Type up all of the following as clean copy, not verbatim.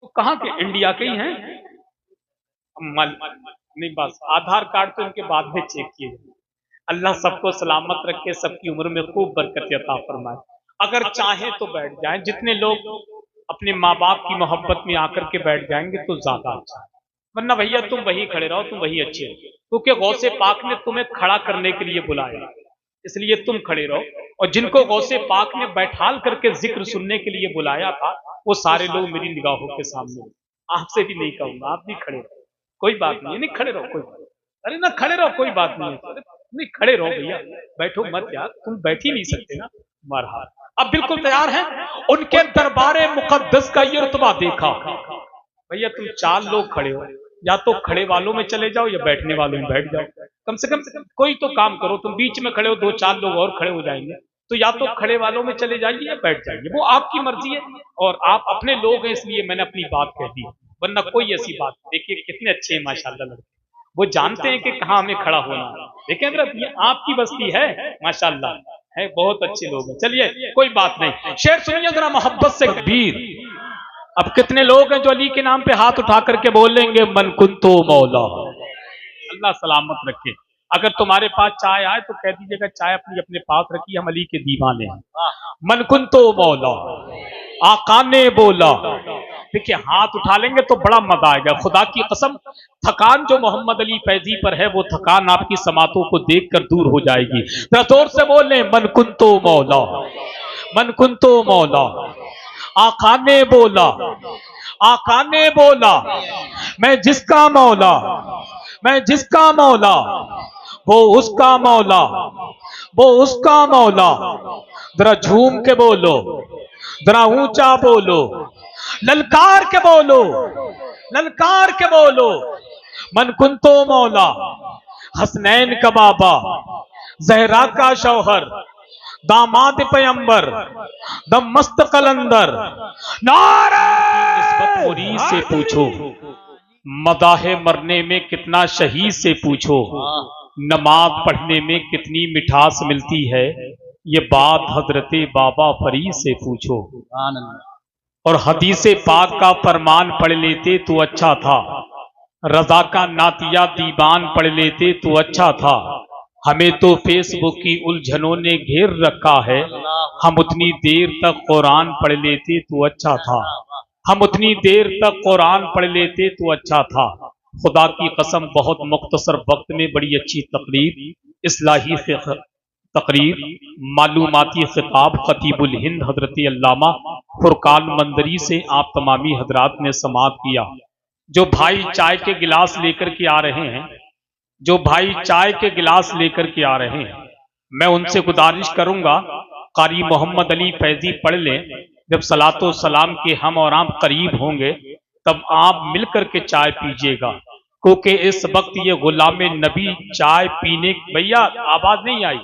तो कहाँ के? इंडिया के ही हैं। नहीं, बस आधार कार्ड तो इनके बाद में चेक किए जाए। अल्लाह सबको सलामत रखे, सबकी उम्र में खूब बरकत अता फरमाए। अगर चाहे तो बैठ जाएं, जितने लोग अपने माँ बाप की मोहब्बत में आकर के बैठ जाएंगे तो ज्यादा अच्छा है। वरना भैया तुम वही खड़े रहो, तुम वही अच्छे हो, क्योंकि गौसे पाक ने तुम्हें खड़ा करने के लिए बुलाया, इसलिए तुम खड़े रहो। और जिनको गौसे पाक ने बैठाल करके जिक्र सुनने के लिए बुलाया था, वो सारे लोग मेरी निगाहों के सामने। आपसे भी नहीं कहूंगा, आप भी खड़े रहो, कोई बात नहीं, नहीं खड़े रहो, कोई बात। अरे ना खड़े रहो, कोई बात नहीं है, नहीं खड़े रहो भैया, बैठो मत यार, तुम बैठ ही नहीं सकते ना। मरहबा, अब बिल्कुल तैयार हैं। उनके दरबारे मुकद्दस का ये रुतबा देखा। भैया तुम 4 लोग खड़े हो, या तो खड़े वालों में चले जाओ या बैठने वालों में बैठ जाओ। कम से कम कोई तो काम करो, तुम बीच में खड़े हो, 2-4 लोग और खड़े हो जाएंगे, तो या तो खड़े वालों में चले जाइए या बैठ जाइए, वो आपकी मर्जी है। और आप अपने लोग हैं, इसलिए मैंने अपनी बात कह दी, वरना कोई ऐसी बात। देखिए कितने अच्छे हैं माशाल्लाह लड़के, वो जानते हैं कि कहाँ हमें खड़ा होना है। देखिए हजरत, ये आपकी बस्ती है माशाल्लाह, है, बहुत अच्छे लोग हैं। चलिए कोई बात नहीं, शेर सुनिए जरा मोहब्बत से। कबीर, अब कितने लोग हैं जो अली के नाम पे हाथ उठा करके बोलेंगे मन कुंतो मौला। अल्लाह सलामत रखे। अगर तुम्हारे पास चाय आए तो कह दीजिएगा चाय अपनी अपने पास रखी, हम अली के दीवाने हैं। मन कुंतो मौला, आका ने बोला। देखिए हाथ उठा लेंगे तो बड़ा मजा आएगा, खुदा की कसम। थकान जो मोहम्मद अली फैजी पर है, वो थकान आपकी समातों को देखकर दूर हो जाएगी। जरा जोर से बोले मन कुंतो मौला, मन कुंतो मौला। आका ने बोला, आका ने बोला, मैं जिसका मौला, मैं जिसका मौला, वो उसका मौला, वो उसका मौला। जरा झूम के बोलो, जरा ऊंचा बोलो, ललकार के बोलो, ललकार के बोलो। मन कुंतो मौला, हसनैन का बाबा, जहरा का शौहर, दामाद पैगंबर, दम मस्त कलंदर। नारे निस्बत मुरीद से पूछो, मदाहे मरने में कितना शहीद से पूछो, नमाज पढ़ने में कितनी मिठास मिलती है, ये बात हजरते बाबा फरीद से पूछो। और हदीसे पाक का फरमान पढ़ लेते तो अच्छा था, रजा का नातिया दीवान पढ़ लेते तो अच्छा था। हमें तो फेसबुक की उलझनों ने घेर रखा है, हम उतनी देर तक कुरान पढ़ लेते तो अच्छा था, हम उतनी देर तक कुरान पढ़ लेते तो अच्छा था। खुदा की कसम, बहुत मुख्तसर वक्त में बड़ी अच्छी तकरीर, इस्लाही तकरीर, मालूमाती खिताब खतीबुल हिंद हजरत अल्लामा फुरकान मंदरी से आप तमामी हजरात ने समाअत किया। जो भाई चाय के गिलास लेकर के आ रहे हैं, जो भाई चाय के गिलास लेकर के आ रहे हैं, मैं उनसे गुजारिश करूंगा कारी मोहम्मद अली फैजी पढ़ लें। जब सलातो सलाम के हम और आप करीब होंगे तब आप मिलकर के चाय पीजिएगा, क्योंकि इस वक्त ये गुलाम नबी चाय पीने। भैया आवाज नहीं आई,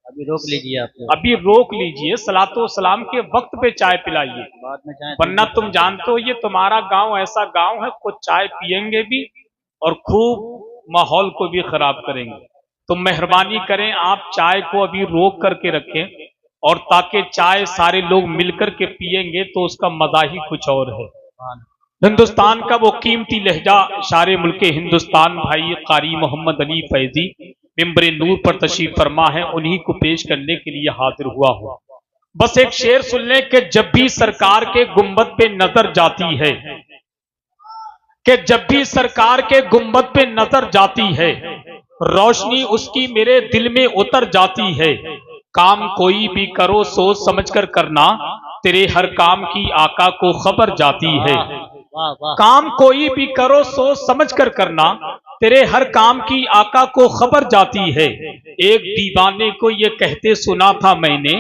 अभी रोक लीजिए, आप अभी रोक लीजिए, सलातो सलाम के वक्त पे चाय पिलाइए, बाद में चाय, वरना तुम जानते हो ये तुम्हारा गांव ऐसा गांव है, कुछ चाय पियेंगे भी और खूब माहौल को भी खराब करेंगे। तो मेहरबानी करें आप चाय को अभी रोक करके रखें, और ताकि चाय सारे लोग मिलकर के पियेंगे तो उसका मजा ही कुछ और है। हिंदुस्तान का वो कीमती लहजा शारे मुल्के हिंदुस्तान भाई कारी मोहम्मद अली फैजी मिंबरे नूर पर तशरीफ फरमा है, उन्हीं को पेश करने के लिए हाजिर हुआ हूं। बस एक शेर सुन लें कि जब भी सरकार के गुंबद पे नजर जाती है, कि जब भी सरकार के गुंबद पे नजर जाती है, रोशनी उसकी मेरे दिल में उतर जाती है। काम कोई भी करो सोच समझ कर करना, तेरे हर काम की आका को खबर जाती है। काम कोई भी करो सोच समझ कर करना, तेरे हर काम की आका को खबर जाती है। एक दीवाने को ये कहते सुना था मैंने,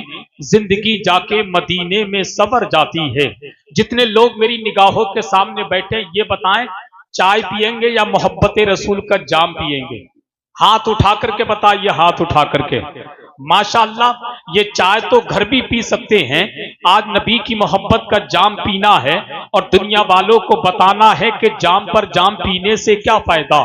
जिंदगी जाके मदीने में सबर जाती है। जितने लोग मेरी निगाहों के सामने बैठे, ये बताएं चाय पिएंगे या मोहब्बत रसूल का जाम पिएंगे? हाथ उठा करके बताइए, हाथ उठा करके। माशाअल्लाह, ये चाय तो घर भी पी सकते हैं, आज नबी की मोहब्बत का जाम पीना है और दुनिया वालों को बताना है कि जाम पर जाम पीने से क्या फायदा।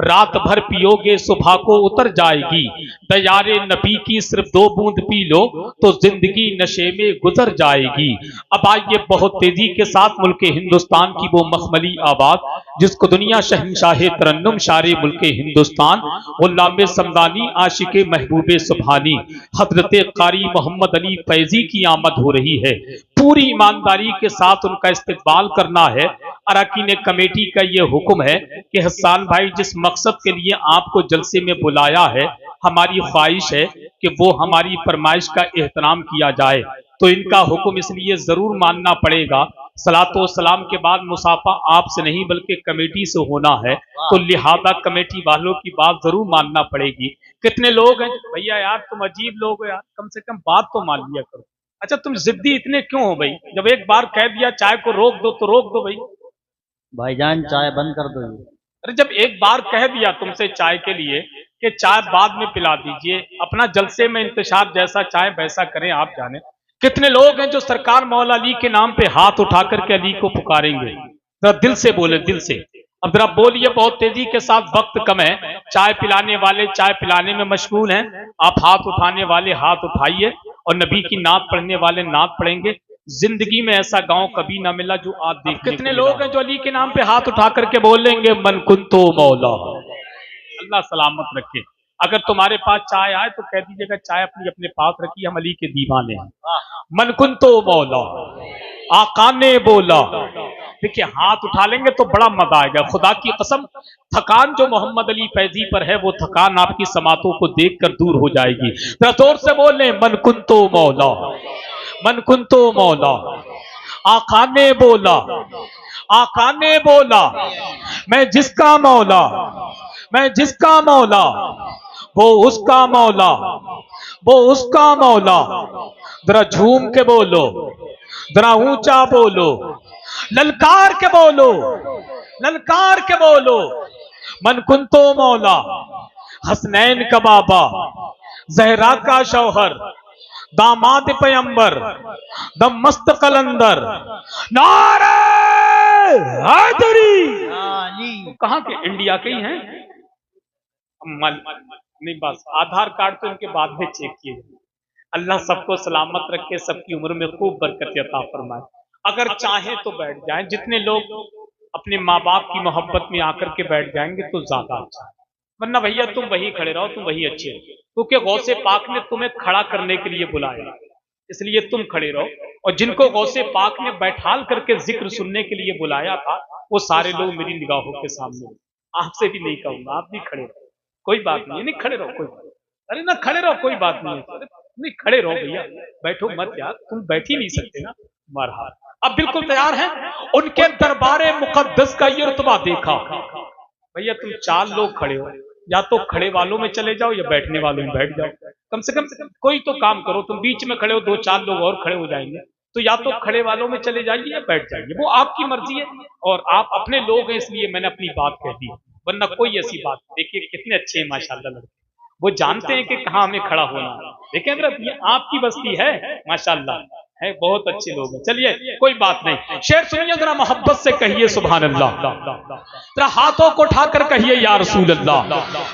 रात भर पियोगे सुबह को उतर जाएगी। दयारे नबी की सिर्फ 2 बूंद पी लो तो जिंदगी नशे में गुजर जाएगी। अब आइए बहुत तेजी के साथ मुल्क हिंदुस्तान की वो मखमली आवाज जिसको दुनिया शहंशाह तरन्नुम शारे मुल्क हिंदुस्तान गुलाम समदानी आशिक महबूबे सुभानी हजरत कारी मोहम्मद अली फैजी की आमद हो रही है। पूरी ईमानदारी के साथ उनका इस्तकबाल करना है। अरकान कमेटी का ये हुक्म है कि हसन भाई जिस मकसद के लिए आपको जलसे में बुलाया है, हमारी ख्वाहिश है कि वो हमारी फरमाइश का एहतराम किया जाए, तो इनका हुक्म इसलिए जरूर मानना पड़ेगा। सलातो सलाम के बाद मुसाफा आपसे नहीं बल्कि कमेटी से होना है, तो लिहाजा कमेटी वालों की बात जरूर मानना पड़ेगी। कितने लोग हैं भैया, यार तुम अजीब लोग हो यार, कम से कम बात तो मान लिया करो। अच्छा तुम जिद्दी इतने क्यों हो भाई? जब एक बार कह दिया चाय को रोक दो तो रोक दो भाई। भाईजान चाय बंद कर दो। अरे जब एक बार कह दिया तुमसे चाय के लिए कि चाय बाद में पिला दीजिए, अपना जलसे में इंतशार जैसा चाहे वैसा करें, आप जाने। कितने लोग हैं जो सरकार मौला अली के नाम पे हाथ उठा करके अली को पुकारेंगे? जरा दिल से बोले, दिल से। अब जरा बोलिए बहुत तेजी के साथ, वक्त कम है। चाय पिलाने वाले चाय पिलाने में मशगूल हैं, आप हाथ उठाने वाले हाथ उठाइए और नबी की नात पढ़ने वाले नात पढ़ेंगे। जिंदगी में ऐसा गांव कभी ना मिला जो आज देख। कितने लोग हैं जो अली के नाम पे हाथ उठा करके बोलेंगे मन कुंतो मौला। अल्लाह सलामत रखे। अगर तुम्हारे पास चाय आए तो कह दीजिएगा चाय अपनी अपने पास रखिए, हम अली के दीवाने हैं। मन कुंतो मौला, आका ने बोला। देखिए हाथ उठा लेंगे तो बड़ा मजा आएगा। खुदा की कसम, थकान जो मोहम्मद अली फैजी पर है वो थकान आपकी समातों को देखकर दूर हो जाएगी। जरा जोर से बोले मन कुंतो मौला, मन कुंतो मौला। आका ने बोला, आका ने बोला, मैं जिसका मौला, मैं जिसका मौला वो उसका मौला, वो उसका मौला। जरा झूम के बोलो, जरा ऊंचा बोलो, ललकार के बोलो, ललकार के बोलो। मन कुंतो मौला, हसनैन का बाबा, जहरा का शौहर, दामाद पैगंबर, दम मस्त कलंदर, नारे हैदरी। कहां के? इंडिया के ही हैं। नहीं बस आधार कार्ड तो इनके बाद में चेक किए। अल्लाह सबको सलामत रखे, सबकी उम्र में खूब बरकत अता फरमाए। अगर चाहे तो बैठ जाएं। जितने लोग अपने माँ बाप की मोहब्बत में आकर के बैठ जाएंगे तो ज्यादा अच्छा है, वरना भैया तुम वही खड़े रहो, तुम वही अच्छे हो, क्योंकि गौसे पाक ने तुम्हें खड़ा करने के लिए बुलाया, इसलिए तुम खड़े रहो। और जिनको गौसे पाक ने बैठाल करके जिक्र सुनने के लिए बुलाया था वो सारे लोग मेरी निगाहों के सामने। आपसे भी नहीं कहूंगा, आप भी खड़े रहो, कोई बात नहीं, नहीं खड़े रहो, कोई बात। अरे ना खड़े रहो, कोई बात नहीं, नहीं खड़े रहो भैया, बैठो मत यार, तुम बैठ ही नहीं सकते ना। मरहबा। अब बिल्कुल तैयार हैं। उनके दरबारे मुकद्दस का ये रुतबा देखा। भैया तुम 4 लोग खड़े हो, या तो खड़े वालों में चले जाओ या बैठने वालों में बैठ जाओ। कम से कम कोई तो काम करो, तुम बीच में खड़े हो, 2-4 लोग और खड़े हो जाएंगे, तो या तो खड़े वालों में चले जाइए या बैठ जाइए, वो आपकी मर्जी है। और आप अपने लोग हैं इसलिए मैंने अपनी बात कह दी, वरना कोई ऐसी बात। देखिए कितने अच्छे हैं माशाल्लाह लड़के, वो जानते हैं कि कहाँ हमें खड़ा होना है। देखिए ये आपकी बस्ती है माशाल्लाह, है बहुत अच्छे लोग हैं। चलिए कोई बात नहीं, शेर सुनिए जरा, मोहब्बत से कहिए सुभान अल्लाह, जरा हाथों को उठाकर कहिए या रसूल अल्लाह।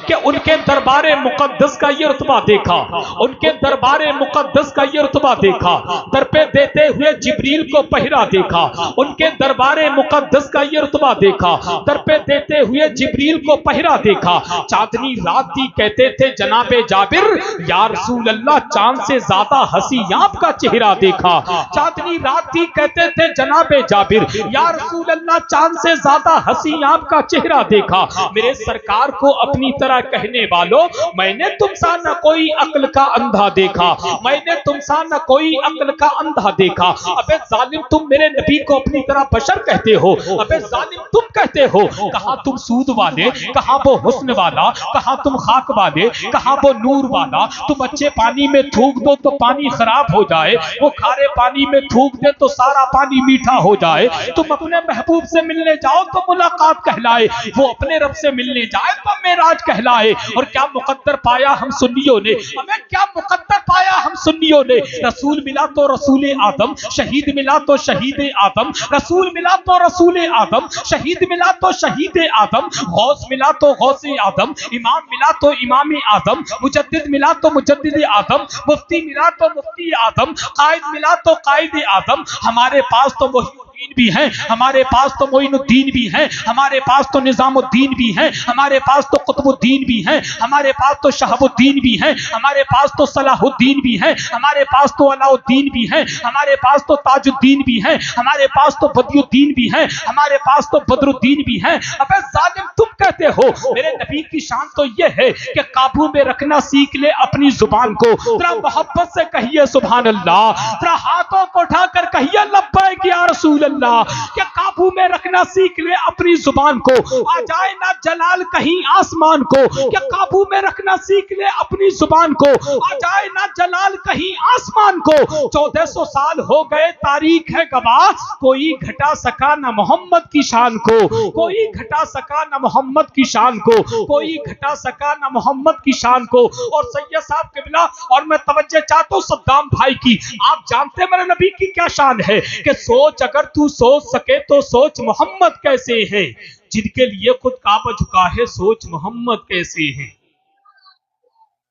कि उनके दरबारे मुकद्दस का ये रुतबा देखा, उनके दरबारे मुकद्दस का ये रुतबा देखा, दर पे देते हुए जिब्रील को पहरा देखा। उनके दरबारे मुकद्दस का ये रुतबा देखा, दर पे देते हुए जिब्रील को पहरा देखा। चांदनी रात थी कहते थे जनाबे जाबिर, या रसूल अल्लाह चांद से ज्यादा हंसी आपका चेहरा देखा। चांदनी रात थी कहते थे जनाबे जाबिर, या रसूल अल्लाह चांद से ज्यादा हंसी आपका चेहरा देखा। मेरे सरकार को अपनी तरह कहने वालों, मैंने तुम सा न कोई अक्ल का अंधा देखा, मैंने तुम सा न कोई अक्ल का अंधा देखा। अबे जालिम तुम मेरे नबी को अपनी तरह बशर कहते हो, अबे जालिम तुम कहते हो। कहा तुम सूद वाले, कहा वो हुस्न वाला, कहा तुम खाक वाले, कहा वो नूर वाला। तुम अच्छे पानी में थूक दो तो पानी खराब हो जाए, वो खारे खारे पानी में थूक दे तो सारा पानी मीठा हो जाए। तुम अपने महबूब से मिलने जाओ तो मुलाकात कहलाए, वो अपने रब से मिलने जाए तो मेराज कहलाए। और क्या मुकद्दर पाया हम सुन्नियों ने, हमें क्या मुकद्दर पाया हम सुन्नियों ने। रसूल मिला तो रसूल आदम, शहीद मिला तो शहीद आदम। रसूल मिला तो रसूल आदम, शहीद मिला तो शहीद आदम। गौस मिला तो गौस आदम, इमाम मिला तो इमाम आदम। मुजद्दिद मिला तो मुजद्दिद आदम, मुफ्ती मिला तो मुफ्ती आदम। कायद मिला तो कायद आदम। हमारे पास तो वही भी है, हमारे पास तो मोइनुद्दीन भी है, हमारे पास तो निजामुद्दीन भी है, हमारे पास तो कुतुबुद्दीन भी है, हमारे पास तो शहाबुद्दीन भी है, हमारे पास तो सलाहुद्दीन भी है, हमारे पास तो अलाउद्दीन भी है, हमारे पास तो ताजुद्दीन भी है, हमारे पास तो बदियुद्दीन भी है, हमारे पास तो बदरुद्दीन भी है। अबे जालिम तुम कहते हो, मेरे नबी की शान तो यह है कि काबू में रखना सीख ले अपनी जुबान को। जरा मोहब्बत से कहिए सुभान अल्लाह, जरा हाथों को उठाकर कहिए लब्बैक या रसूल अल्लाह। क्या काबू में रखना सीख ले अपनी जुबान को, आ जाए ना जलाल कहीं आसमान को। क्या काबू में रखना सीख ले अपनी जुबान को, आ जाए ना जलाल कहीं आसमान को। 1400 साल हो गए तारीख है गवाह, कोई घटा सका ना मोहम्मद की शान को, कोई घटा सका ना मोहम्मद की शान को, कोई घटा सका ना मोहम्मद की शान को। और सैयद साहब किबला, और मैं तवज्जो चाहता हूं सद्दाम भाई की, आप जानते मेरे नबी की क्या शान है कि सोच अगर तू सोच सके तो सोच मोहम्मद कैसे हैं, जिनके लिए खुद काबा झुका है सोच मोहम्मद कैसे हैं।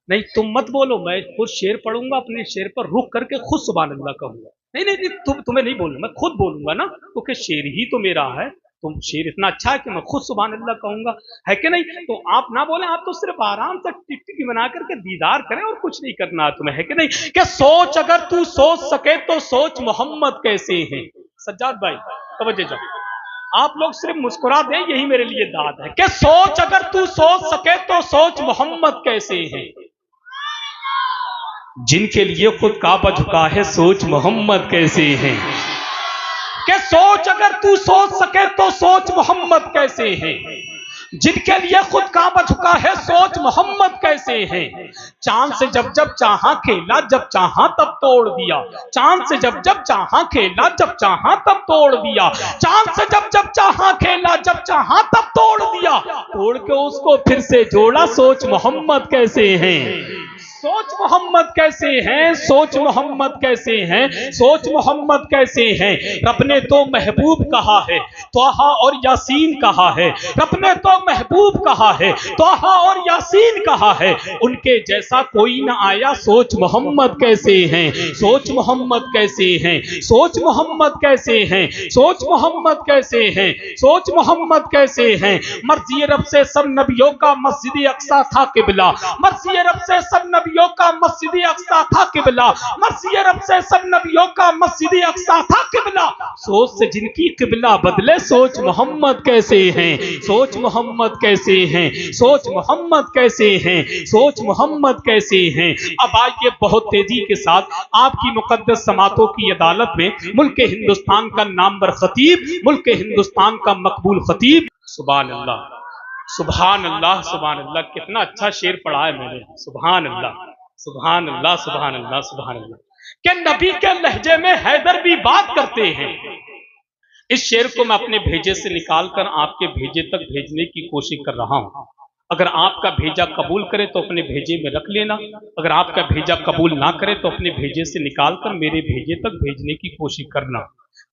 नहीं तुम मत बोलो, मैं खुद शेर पढ़ूंगा, अपने शेर पर रुक करके खुद सुभान अल्लाह कहूंगा। नहीं नहीं नहीं तुम्हें नहीं बोलूंगा, मैं खुद बोलूंगा ना, क्योंकि शेर ही तो मेरा है। तुम शेर इतना अच्छा है कि मैं खुद सुभान अल्लाह कहूंगा, है कि नहीं। तो आप ना बोले, आप तो सिर्फ आराम से टिकटिकी बना करके दीदार करें और कुछ नहीं करना तुम्हें, है कि नहीं। कि सोच अगर तू सोच सके तो सोच मोहम्मद कैसे हैं। सज्जाद भाई तवज्जो जाओ, आप लोग सिर्फ मुस्कुरा दें यही मेरे लिए दाद है। कि सोच अगर तू सोच सके तो सोच मोहम्मद कैसे हैं, जिनके लिए खुद काबा झुका है सोच मोहम्मद कैसे हैं। कि सोच अगर तू सोच सके तो सोच मोहम्मद कैसे हैं, जिनके लिए खुद काबा झुका है सोच मोहम्मद कैसे हैं। चांद से जब जब चाहा खेला, जब चाहा तब तोड़ दिया। चांद से जब जब चाहा खेला, जब चाहा तब तोड़ दिया। चांद से जब जब चाहा खेला, जब चाहा तब तोड़ दिया। तोड़ के उसको फिर से जोड़ा, सोच मोहम्मद कैसे हैं, सोच मोहम्मद कैसे हैं, सोच मोहम्मद कैसे हैं, सोच मोहम्मद कैसे हैं। रब ने तो महबूब कहा है, त्वाहा और यासीन कहा है। रब ने तो महबूब कहा है, त्वाहा और यासीन कहा है। उनके जैसा कोई ना आया, सोच मोहम्मद कैसे हैं, सोच मोहम्मद कैसे हैं, सोच मोहम्मद कैसे हैं, सोच मोहम्मद कैसे हैं, सोच मोहम्मद कैसे हैं। मर्जी रब से सब नबियों का मस्जिद अक्सा था किबला, मर्जी रब से सब नबियों का मस्जिद अक्सा था किबला, मर्जी रब से सब नबियों का मस्जिद अक्सा था किबला। सोच से जिनकी किबला बदले, सोच मोहम्मद कैसे हैं, सोच मोहम्मद कैसे हैं, सोच मोहम्मद कैसे हैं, सोच मोहम्मद कैसे हैं। अब आइए बहुत तेजी के साथ आपकी मुकद्दस समातों की अदालत में मुल्क हिंदुस्तान का नामवर खतीब, मुल्क हिंदुस्तान का मकबूल खतीब, सुभान अल्लाह सुभान अल्लाह सुभान अल्लाह। कितना अच्छा शेर पढ़ा है मैंने, सुभान अल्लाह सुभान अल्लाह सुभान अल्लाह सुभान अल्लाह। कि नबी के लहजे में हैदर भी बात करते हैं। इस शेर को मैं अपने भेजे से निकालकर आपके भेजे तक भेजने की कोशिश कर रहा हूं। अगर आपका भेजा कबूल करे तो अपने भेजे में रख लेना, अगर आपका भेजा कबूल ना करे तो अपने भेजे से निकालकर मेरे भेजे तक भेजने की कोशिश करना।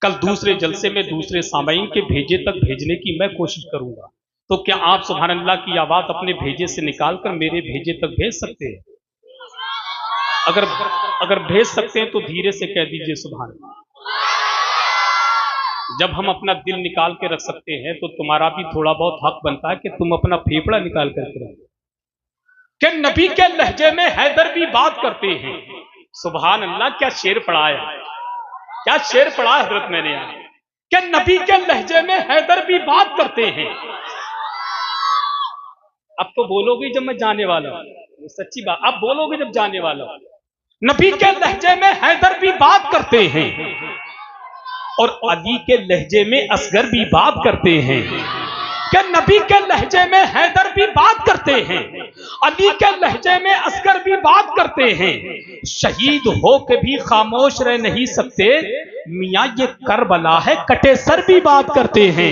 कल दूसरे जलसे में दूसरे सामाईन के भेजे तक भेजने की मैं कोशिश करूंगा। तो क्या आप सुभान अल्लाह की आवाज अपने भेजे से निकालकर मेरे भेजे तक भेज सकते हैं? अगर भेज सकते हैं तो धीरे से कह दीजिए सुभान अल्लाह। जब हम अपना दिल निकाल के रख सकते हैं तो तुम्हारा भी थोड़ा बहुत हक बनता है कि तुम अपना फेफड़ा निकाल करके रखो। कि नबी के लहजे में हैदर भी बात करते हैं। सुभान अल्लाह, क्या शेर पढ़ाया, क्या शेर पढ़ा हजरत मैंने यहाँ। कि नबी के लहजे में हैदर भी बात करते हैं। अब तो बोलोगे जब मैं जाने वाला हूं, सच्ची बात, अब बोलोगे जब जाने वाला हूं। नबी के लहजे में हैदर भी बात करते हैं और अली के लहजे में असगर भी बात करते हैं। कि नबी के लहजे में हैदर भी बात करते हैं, अली के लहजे में अस्कर भी बात करते हैं, शहीद हो के भी खामोश रह नहीं सकते, मियाँ ये करबला है कटे सर भी बात करते हैं,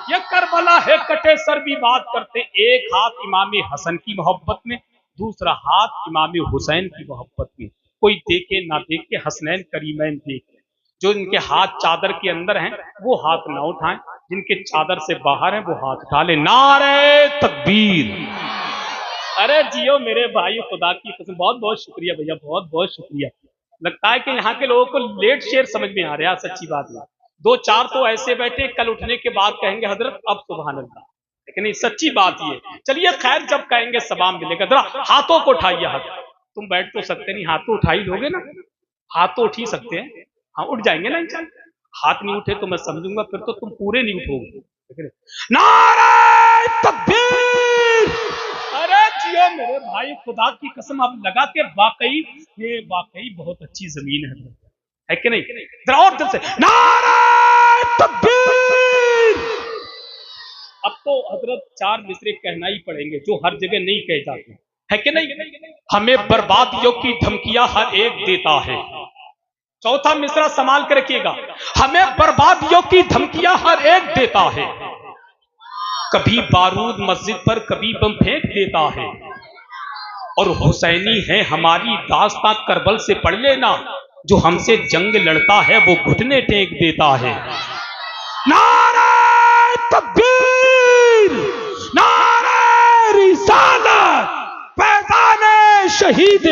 ये करबला है कटे सर भी बात करते। एक हाथ इमाम हसन की मोहब्बत में, दूसरा हाथ इमाम हुसैन की मोहब्बत में। कोई देखे ना देखे, हसनैन करीमैन देखे। जो इनके हाथ चादर के अंदर हैं वो हाथ ना उठाएं, जिनके चादर से बाहर हैं वो हाथ उठा ले। नारे तकबीर। अरे जियो मेरे भाई, खुदा की कसम, बहुत बहुत शुक्रिया भैया, बहुत बहुत शुक्रिया। लगता है कि यहाँ के लोगों को लेट शेर समझ में आ रहा है, सच्ची बात है। दो चार तो ऐसे बैठे कल उठने के बाद कहेंगे हजरत अब सुभान अल्लाह, लेकिन सच्ची बात ये। चलिए खैर, जब कहेंगे सबाम मिलेगा। जरा हाथों को उठाइए। हाथ तुम बैठ तो सकते नहीं, हाथ तो उठा ही लोगे ना, हाथ तो उठ ही सकते हैं। हाँ उठ जाएंगे ना इंशाल्लाह। हाथ नहीं उठे तो मैं समझूंगा फिर तो तुम पूरे नहीं उठोगे। नारे तकबीर। अरे जियो मेरे भाई, खुदा की कसम, अब लगा के वाकई ये वाकई बहुत अच्छी जमीन है कि नहीं? जरा और दिल से नारे तकबीर। अब तो हजरत चार मिसरे कहना ही पड़ेंगे जो हर जगह नहीं कहे जाते, है कि नहीं? हमें बर्बादियों की धमकियां हर एक देता है। चौथा मिसरा संभाल कर रखिएगा। हमें बर्बादियों की धमकियां हर एक देता है, कभी बारूद मस्जिद पर कभी बम फेंक देता है, और हुसैनी है हमारी दास्तां करबल से पढ़ लेना, जो हमसे जंग लड़ता है वो घुटने टेक देता है। नारे तकबीर, नारे रिसालत, पैजाने शहीद